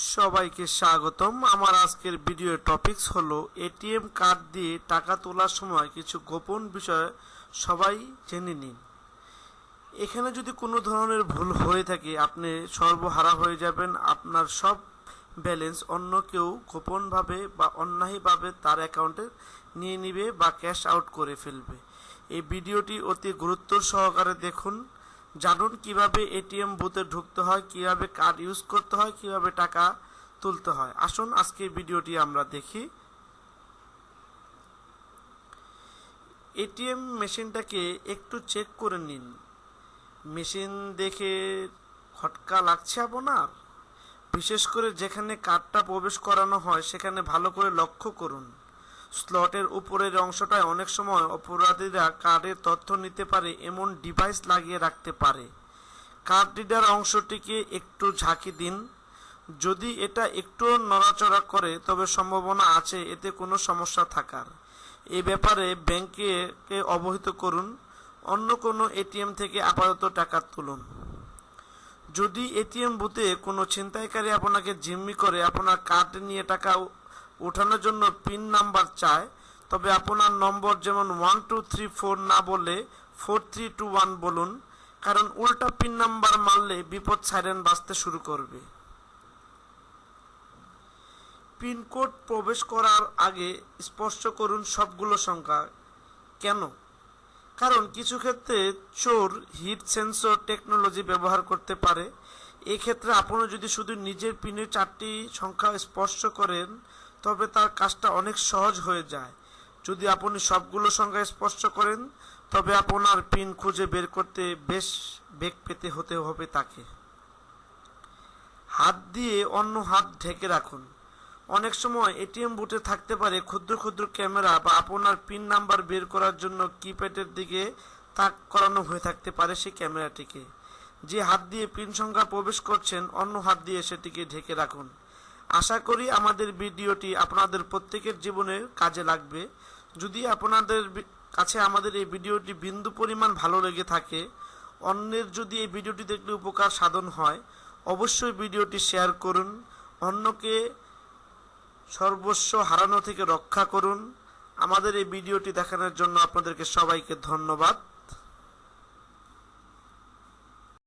সবাইকে স্বাগতম। আমার আজকের ভিডিওর টপিকস হলো এটিএম কার্ড দিয়ে টাকা তোলার সময় কিছু গোপন বিষয় সবাই জেনে নিন। এখানে যদি কোনো ধরনের ভুল হয়ে থাকে আপনি সর্বহারা হয়ে যাবেন। আপনার সব ব্যালেন্স অন্য কেউ গোপনভাবে বা অন্যায়ভাবে তার অ্যাকাউন্টে নিয়ে নিবে বা ক্যাশ আউট করে ফেলবে। এই ভিডিওটি অতি গুরুত্ব সহকারে দেখুন। জানুন কিভাবে এটিএম বুথে ঢুকতে হয়, কিভাবে কার্ড ইউজ করতে হয়, কিভাবে টাকা তুলতে হয়। আসুন আজকে ভিডিওটি আমরা দেখি। এটিএম মেশিনটাকে একটু চেক করে নিন। মেশিন দেখে খটকা লাগছে আপনার? বিশেষ করে যেখানে কার্ডটা প্রবেশ করানো হয় সেখানে ভালো করে লক্ষ্য করুন। স্লটের উপরের অংশটায় অনেক সময় অপরাধীরা কার্ডের তথ্য নিতে পারে এমন ডিভাইস লাগিয়ে রাখতে পারে। কার্ড রিডার অংশটিকে একটু ঝাঁকি দিন। যদি এটা একটু নড়াচড়া করে তবে সম্ভাবনা আছে এতে কোনো সমস্যা থাকার। এই ব্যাপারে ব্যাংকে অবহিত করুন। অন্য কোনো এটিএম থেকে আপাতত টাকা তুলুন। যদি এটিএম বুথে কোনো ছিনতাইকারী আপনাকে জিম্মি করে আপনার কার্ড নিয়ে টাকা ওঠানোর জন্য পিন নাম্বার চায়, তবে আপনার নম্বর যেমন 1234 না বলে 4321 বলুন, কারণ উল্টা পিন নাম্বার মারলে বিপদ সাইরেন বাজতে শুরু করবে। পিনকোড প্রবেশ করার আগে স্পর্শ করুন সবগুলো সংখ্যা। কেন? কারণ কিছু ক্ষেত্রে চোর হিট সেন্সর টেকনোলজি ব্যবহার করতে পারে। এক্ষেত্রে আপনি যদি শুধু নিজের পিনের 4টি সংখ্যা স্পর্শ করেন তবে তার কাজটা অনেক সহজ হয়ে যায়। যদি আপনি সবগুলো সংখ্যা স্পর্শ করেন তবে আপনার পিন খুঁজে বের করতে বেশ বেগ পেতে হতে হবে তাকে। হাত দিয়ে অন্য হাত ঢেকে রাখুন। অনেক সময় এটিএম বুথে থাকতে পারে ক্ষুদ্র ক্ষুদ্র ক্যামেরা বা আপনার পিন নাম্বার বের করার জন্য কিপ্যাডের দিকে তাক করানো হয়ে থাকতে পারে সেই ক্যামেরাটিকে। যে হাত দিয়ে পিন সংখ্যা প্রবেশ করছেন অন্য হাত দিয়ে সেটিকে ঢেকে রাখুন। আশা করি আমাদের ভিডিওটি আপনাদের প্রত্যেকের জীবনে কাজে লাগবে। যদি আপনাদের কাছে আমাদের এই ভিডিওটি বিন্দু পরিমাণ ভালো লেগে থাকে, অন্যের যদি এই ভিডিওটি দেখলে উপকার সাধন হয়, অবশ্যই ভিডিওটি শেয়ার করুন। অন্যকে সর্বস্ব হারানো থেকে রক্ষা করুন। আমাদের এই ভিডিওটি দেখানোর জন্য আপনাদেরকে সবাইকে ধন্যবাদ।